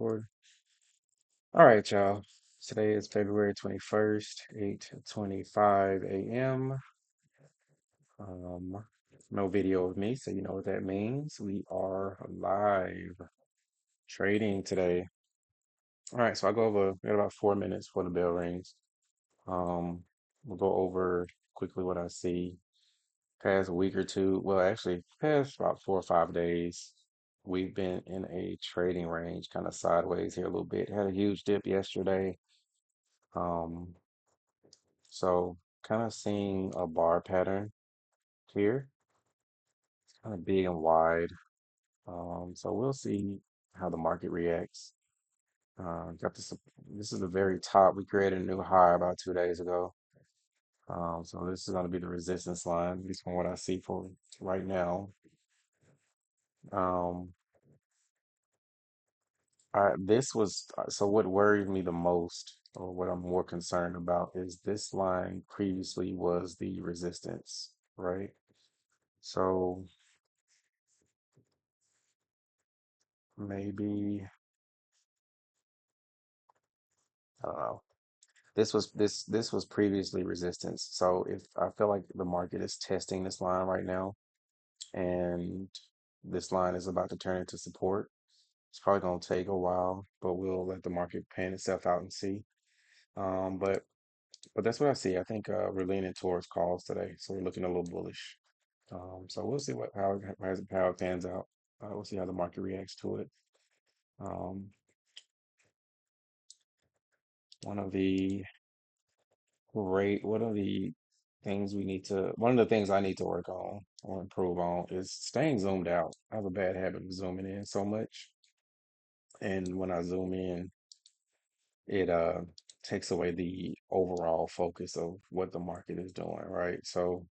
Record. All right, y'all. Today is February 21st, 8:25 a.m. Um, no video of me, so you know what that means. We are live trading today. All right, so I'll go over, we got about 4 minutes before the bell rings. We'll go over quickly what I see. Past week or two, well, actually, past about 4 or 5 days, we've been in a trading range, kind of sideways here a little bit. Had a huge dip yesterday. Um, so kind of seeing a bar pattern here, kind of big and wide. So we'll see how the market reacts. Got this. This is the very top. We created a new high about 2 days ago. So this is going to be the resistance line, at least from what I see for right now. Um, this was so. What worried me the most, or what I'm more concerned about, is this line previously was the resistance, right? So maybe I don't know. This was previously resistance. So if I feel like the market is testing this line right now, and this line is about to turn into support, it's probably gonna take a while, but we'll let the market pan itself out and see. Um, but but that's what I see. I think we're leaning towards calls today, so we're looking a little bullish. So we'll see how it pans out. We'll see how the market reacts to it. Um, one of the one of the things one of the things I need to work on or improve on is staying zoomed out. I have a bad habit of zooming in so much, and when I zoom in, it takes away the overall focus of what the market is doing, right? So,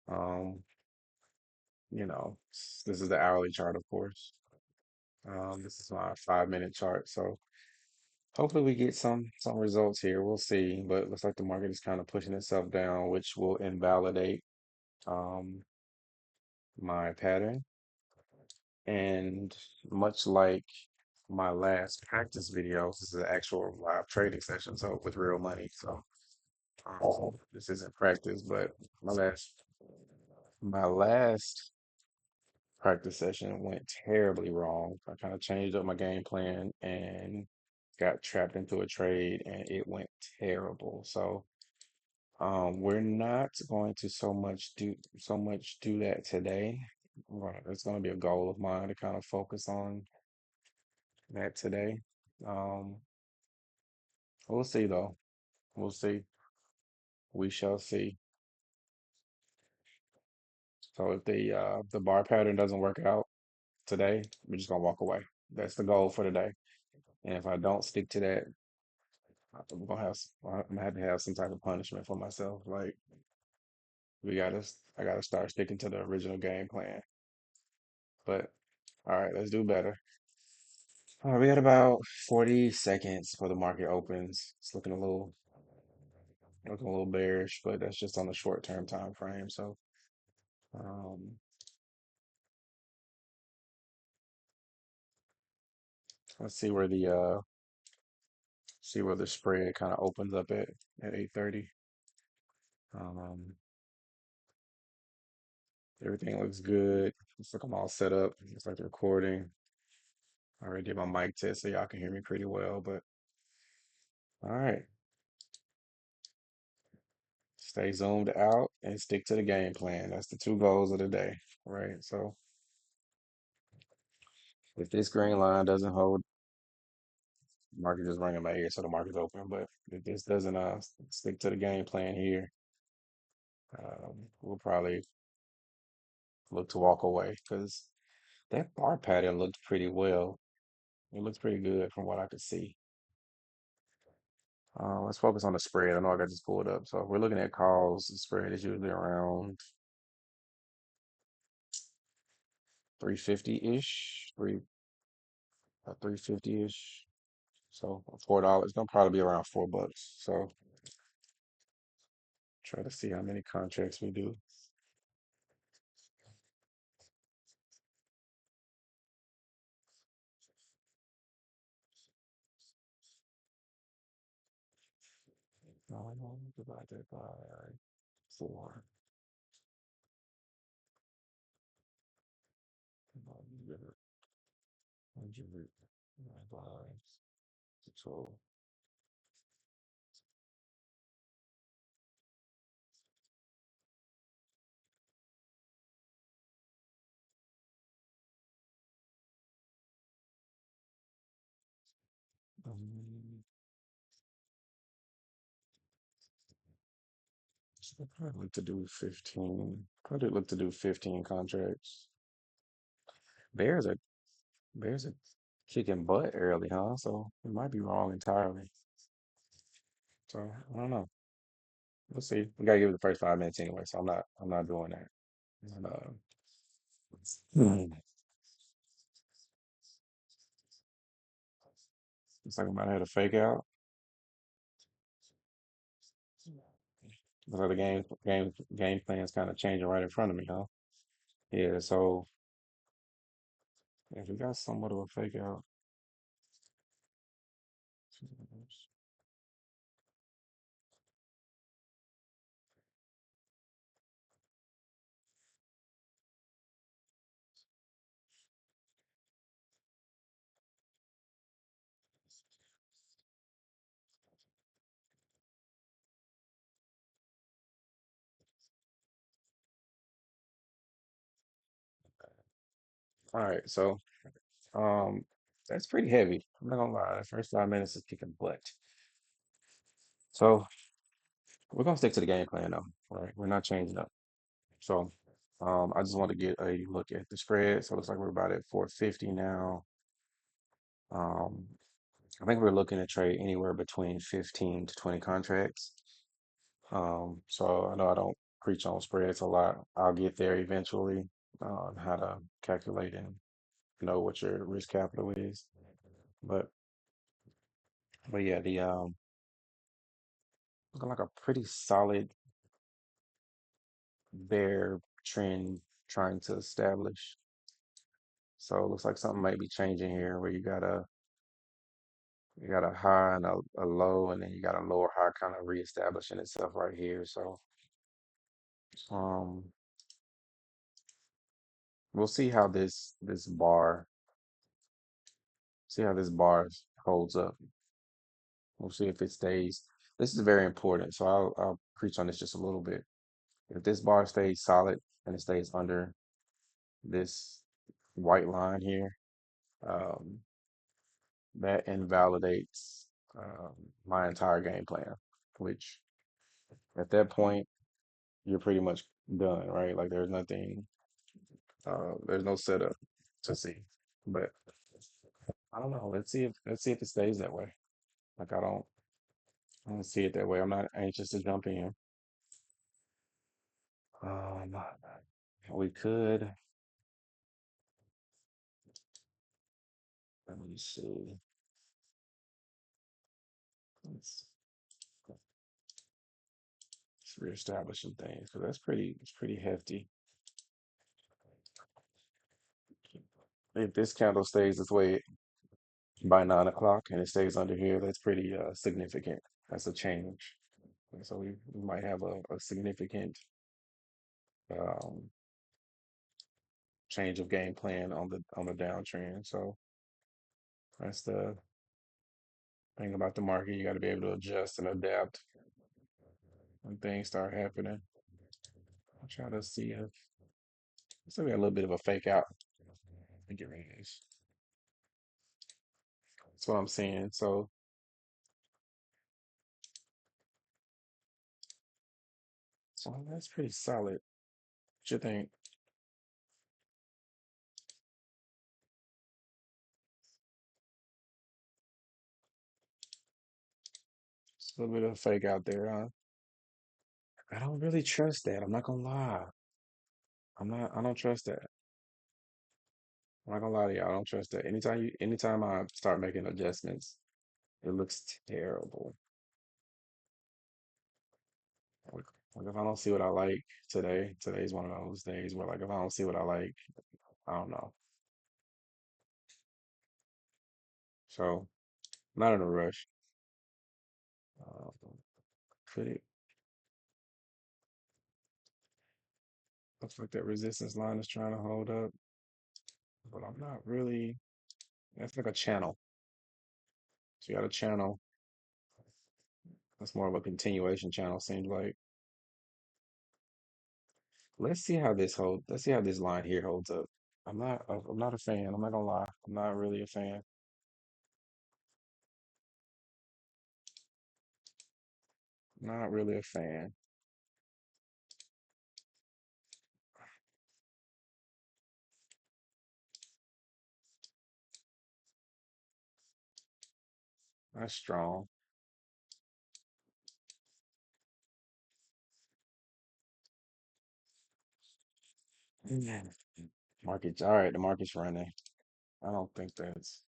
um, this is the hourly chart, of course. This is my 5 minute chart. So hopefully we get some results here. We'll see. But it looks like the market is kind of pushing itself down, which will invalidate um my pattern. And much like my last practice video, this is an actual live trading session, so with real money. So this isn't practice, but my last my last practice session went terribly wrong. I kind of changed up my game plan and got trapped into a trade, and it went terrible. So we're not going to so much do that today. Right, it's going to be a goal of mine to kind of focus on that today. Um, we'll see though. We'll see. We shall see. So if the bar pattern doesn't work out today, we're just gonna walk away. That's the goal for today. And if I don't stick to that, I'm gonna have to have some type of punishment for myself. Like I gotta start sticking to the original game plan. But all right, let's do better. All right, we got about 40 seconds before the market opens. It's looking a little bearish, but that's just on the short term time frame. So um, let's see where the spread kind of opens up at 8:30. Um, everything looks good. Looks like I'm all set up. Looks like the recording. I already did my mic test, so y'all can hear me pretty well. But all right, stay zoomed out and stick to the game plan. That's the two goals of the day, right? So if this green line doesn't hold, market just ringing my ear, so the market's open. But if this doesn't stick to the game plan here, we'll probably look to walk away because that bar pattern looked pretty well. It looks pretty good from what I could see. Let's focus on the spread. I know I got this pulled up. So if we're looking at calls, the spread is usually around 350-ish, 350-ish. So $4, gonna probably be around $4. So try to see how many contracts we do. Divide that by 4. 100 divided by 12. Um, so I'd probably look to do 15. Probably look to do 15 contracts. Bears are Bears are kicking butt early, huh? So we might be wrong entirely. So I don't know. We'll see. We gotta give it the first 5 minutes anyway, so I'm not doing that. And, it's like I might have had a fake out. So the game plan's kind of changing right in front of me, huh? Yeah, so if we got somewhat of a fake out. All right, so um that's pretty heavy. I'm not gonna lie. The first 5 minutes is kicking butt. So we're gonna stick to the game plan though, right? We're not changing up. So I just want to get a look at the spread. So it looks like we're about at 450 now. Um, I think we're looking to trade anywhere between 15 to 20 contracts. So I know I don't preach on spreads a lot. I'll get there eventually on how to calculate and know what your risk capital is. But but yeah, the looking like a pretty solid bear trend trying to establish. So it looks like something might be changing here where you got a high and a low, and then you got a lower high kind of reestablishing itself right here. So um, we'll see how this bar holds up. We'll see if it stays. This is very important, so I'll preach on this just a little bit. If this bar stays solid and it stays under this white line here, um, that invalidates my entire game plan, which at that point you're pretty much done, right? Like there's no setup to see. But I don't know. Let's see if it stays that way. Like I don't see it that way. I'm not anxious to jump in. Um, we could. Let me see. Let's, let's reestablish some things because it's pretty hefty. If this candle stays this way by 9 o'clock and it stays under here, that's pretty significant. That's a change. And so we might have a significant um, change of game plan on the downtrend. So that's the thing about the market. You got to be able to adjust and adapt when things start happening. I'll try to see if it's gonna be a little bit of a fake out. Let me get rid of this. That's what I'm seeing. So that's pretty solid. What you think? It's a little bit of a fake out there, huh? I don't really trust that. I'm not gonna lie. I don't trust that. I'm not gonna lie to you. I don't trust that. Anytime I start making adjustments, it looks terrible. Like, like if I don't see what I like today's one of those days where like if I don't see what I like, I don't know. So not in a rush. Uh, Could it? Looks like that resistance line is trying to hold up, but I'm not really. That's like a channel. So you got a channel. That's more of a continuation channel, seems like. Let's see how this hold. Let's see how this line here holds up. I'm not a fan. I'm not gonna lie. I'm not really a fan. Not really a fan. That's strong. Mm. Market's all right. The market's running. I don't think that's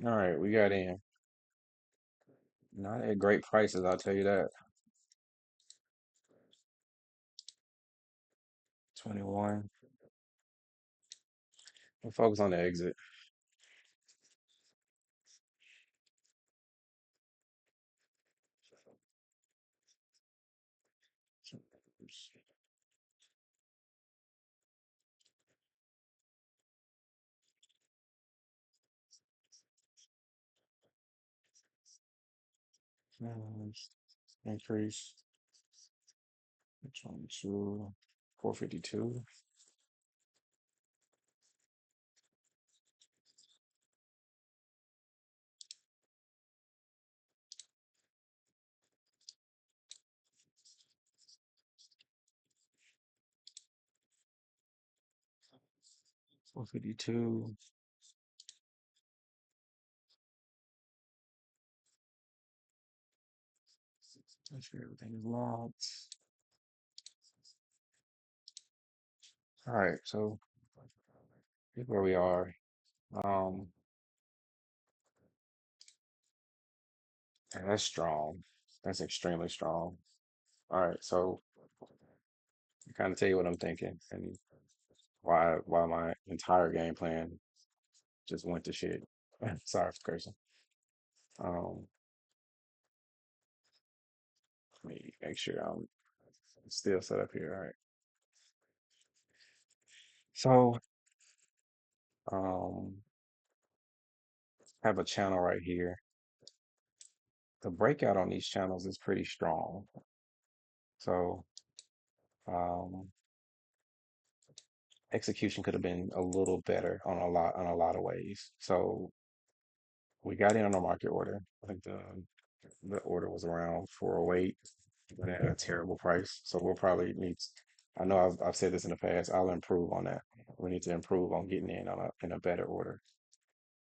all right. We got in. Not at great prices, I'll tell you that. 21. We'll focus on the exit. Um, Increase. 22. 452. 452. Make sure everything is locked. All right, so here's where we are. Um, and that's strong. That's extremely strong. All right, so kind of tell you what I'm thinking and why my entire game plan just went to shit. Sorry for cursing. Um, Let me make sure I'm still set up here. All right. So, um, I have a channel right here. The breakout on these channels is pretty strong. So, um, execution could have been a little better on a lot of ways. So we got in on a market order. I think the order was around 408, but at a terrible price. So we'll probably need. I know I've said this in the past. I'll improve on that. We need to improve on getting in on a better order.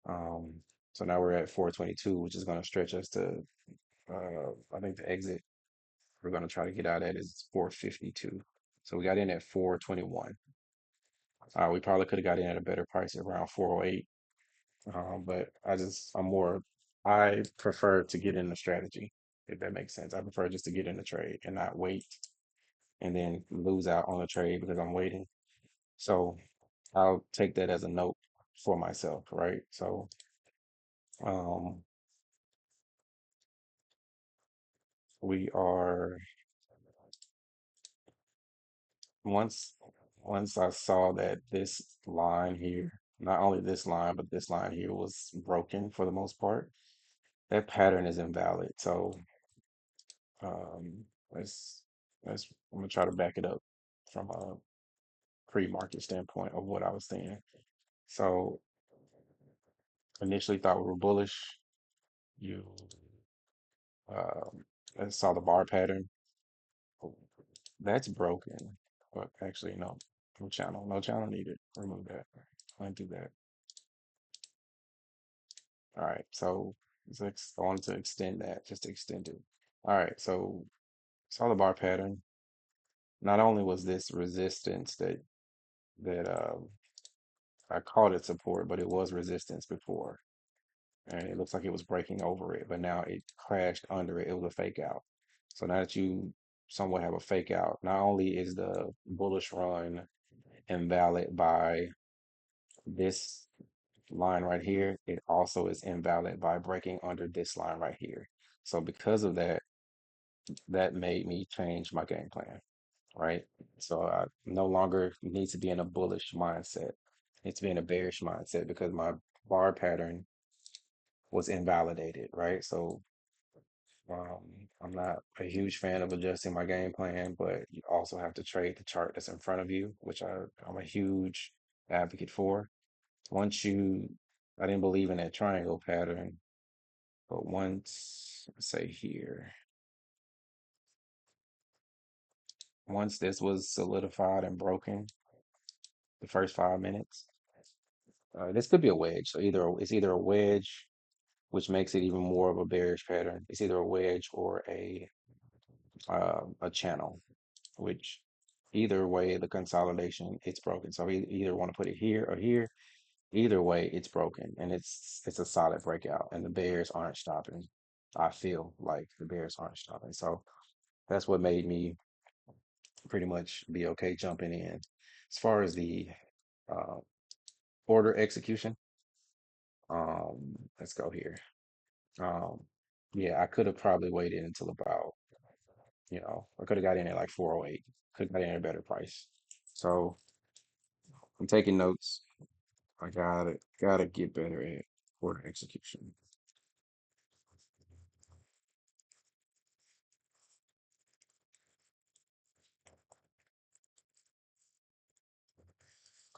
Um, so now we're at 422, which is going to stretch us to. I think the exit we're going to try to get out at is 452. So we got in at 421. We probably could have got in at a better price around 408. But I prefer to get in the strategy, if that makes sense. I prefer just to get in the trade and not wait and then lose out on the trade because I'm waiting. So I'll take that as a note for myself, right? So um, we are once once I saw that this line here, not only this line, but this line here was broken for the most part, that pattern is invalid. So Um, let's I'm gonna try to back it up from a pre-market standpoint of what I was seeing. So initially thought we were bullish. you saw the bar pattern. Oh, that's broken. But actually, no, no channel, no channel needed. Remove that. Undo that. All right, so I wanted to extend that, just to extend it. All right, so saw the bar pattern. Not only was this resistance that I called it support, but it was resistance before, and it looks like it was breaking over it, but now it crashed under it. It was a fake out. So now that you somewhat have a fake out, not only is the bullish run invalid by this line right here, it also is invalid by breaking under this line right here. So because of that, that made me change my game plan, right? So I no longer need to be in a bullish mindset. It's been a bearish mindset because my bar pattern was invalidated, right? So um, I'm not a huge fan of adjusting my game plan, but you also have to trade the chart that's in front of you, which I'm a huge advocate for. Once you, I didn't believe in that triangle pattern, but once, say here, once this was solidified and broken, the first 5 minutes, this could be a wedge. So it's either a wedge, which makes it even more of a bearish pattern. It's either a wedge or a channel, which either way the consolidation it's broken. So either want to put it here or here. Either way, it's broken and it's a solid breakout, and the bears aren't stopping. I feel like the bears aren't stopping. So that's what made me pretty much be okay jumping in. As far as the uh, order execution, let's go here. Um, yeah, I could have probably waited until about, I could have got in at like 408. Could have got in at a better price. So I'm taking notes. I gotta get better at order execution.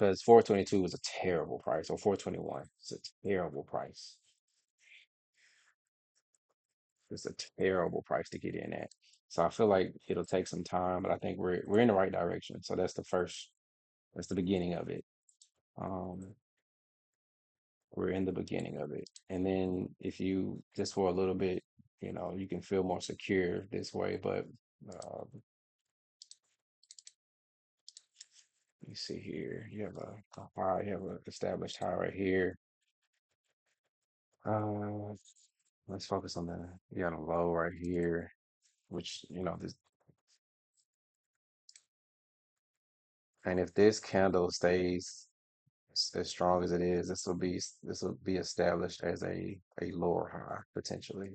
Because 422 is a terrible price, or 421. It's a terrible price. It's a terrible price to get in at. So I feel like it'll take some time, but I think we're in the right direction. So that's the beginning of it. Um, we're in the beginning of it. And then if you just for a little bit, you can feel more secure this way. But you see here, you have a high, you have an established high right here. Uh, let's focus on you got a low right here, which, this, and if this candle stays as strong as it is, this will be established as a lower high potentially.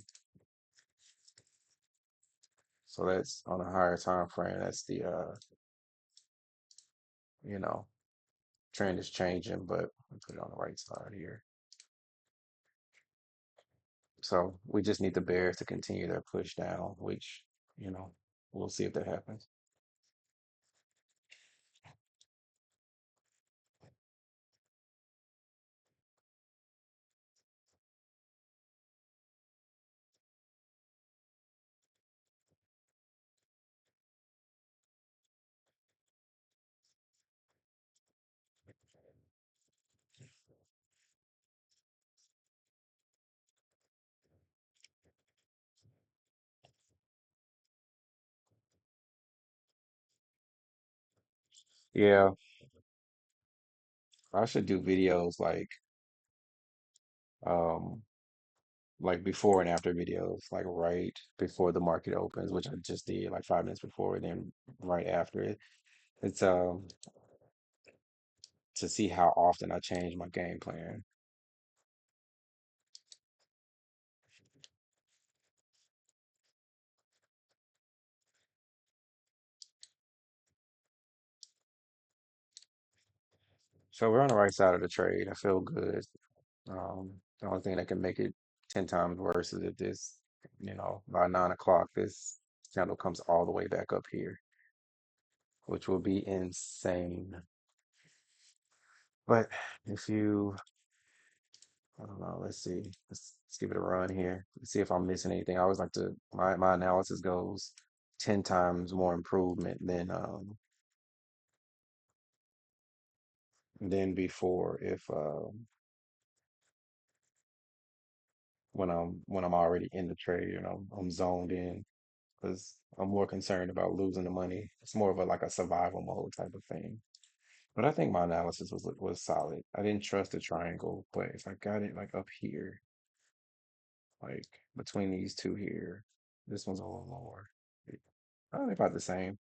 So that's on a higher time frame. That's the you know, trend is changing, but I'll put it on the right side here. So we just need the bears to continue their push down, which, you know, we'll see if that happens. Yeah, I should do videos um like before and after videos, like right before the market opens, which I just did like 5 minutes before, and then right after it. It's to see how often I change my game plan. So we're on the right side of the trade. I feel good. The only thing that can make it 10 times worse is if by 9 o'clock, this candle comes all the way back up here, which will be insane. But if you I don't know. Let's see. Let's give it a run here. Let's see if I'm missing anything. I always like to my analysis goes 10 times more improvement than before if when I'm already in the trade, I'm zoned in because I'm more concerned about losing the money. It's more of a like a survival mode type of thing. But I think my analysis was solid. I didn't trust the triangle, but if I got it like up here, like between these two here, this one's a little lower. Oh, they're about the same.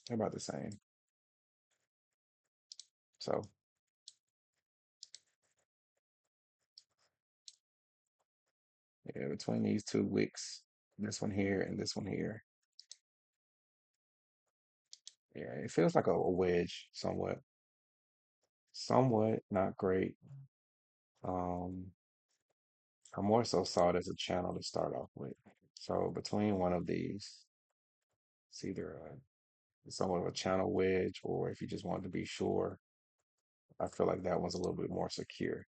They're about the same. So yeah, between these two wicks, this one here and this one here, yeah, it feels like a wedge somewhat. Somewhat, not great. Um, I more so saw it as a channel to start off with. So between one of these, it's either somewhat of a channel wedge, or if you just wanted to be sure, I feel like that one's a little bit more secure.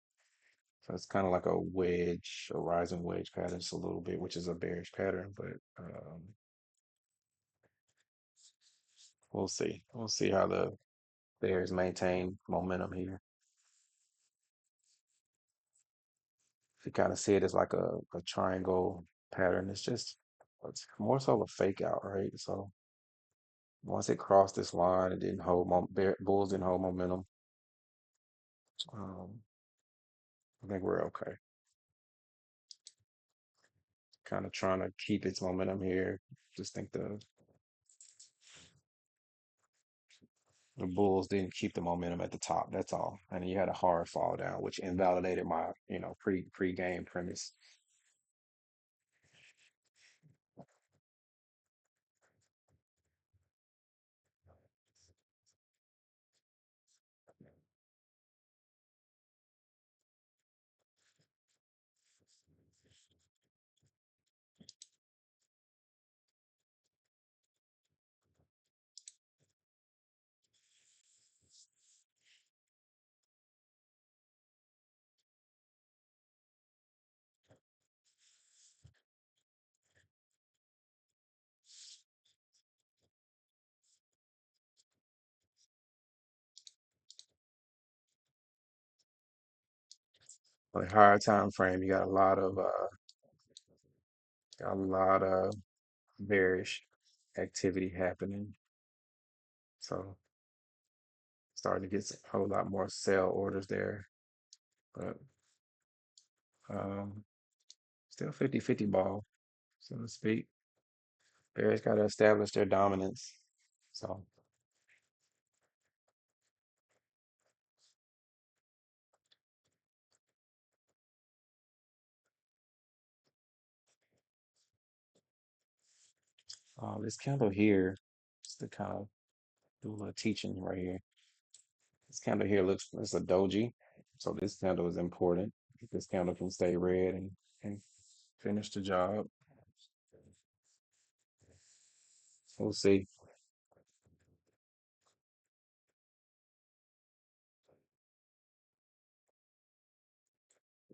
So it's kind of like a wedge, a rising wedge pattern, just a little bit, which is a bearish pattern, but we'll see. We'll see how the bears maintain momentum here. You kind of see it as like a triangle pattern. It's more so a fake out, right? So once it crossed this line, it didn't hold bulls didn't hold momentum. Um, I think we're okay. Kind of trying to keep its momentum here. Just think the bulls didn't keep the momentum at the top. That's all. And you had a hard fall down, which invalidated my, pre-game premise. Like higher time frame, you got a lot of bearish activity happening. So starting to get a whole lot more sell orders there. But um still 50-50 ball, so to speak. Bears got to establish their dominance. So this candle here, just to kind of do a little teaching right here. This candle here looks it's a doji, so this candle is important. If this candle can stay red and finish the job, we'll see.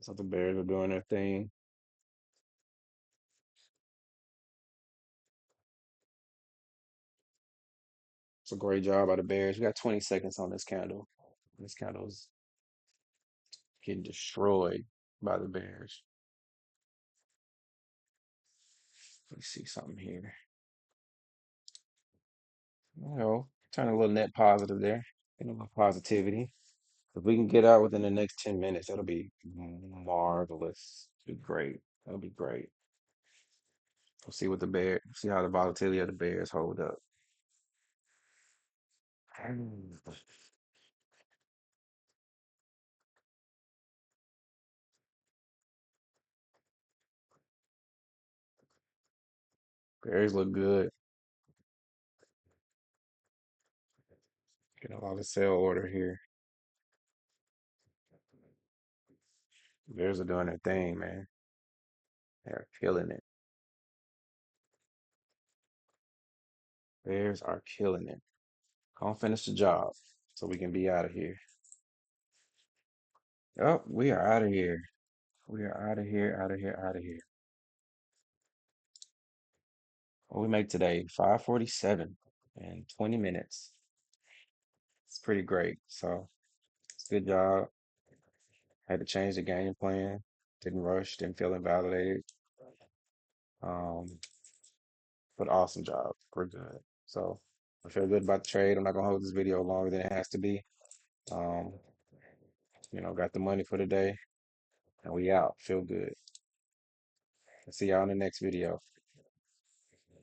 So the Bears are doing their thing. It's a great job by the Bears. We got 20 seconds on this candle. This candle's getting destroyed by the Bears. Let's see something here. Turn a little net positive there. Positivity. If we can get out within the next 10 minutes, that'll be marvelous. Be great. That'll be great. We'll see what see how the volatility of the Bears hold up. Bears look good. Get a lot of sell order here. Bears are doing their thing, man. They're killing it. Bears are killing it. Go and finish the job so we can be out of here. Oh, we are out of here. We are out of here, out of here, out of here. What we make today? 5:47 in 20 minutes. It's pretty great. So it's a good job. Had to change the game plan. Didn't rush, didn't feel invalidated. Um, but awesome job. We're good. So I feel good about the trade. I'm not gonna hold this video longer than it has to be. Um, got the money for the day and we out. Feel good. See y'all in the next video.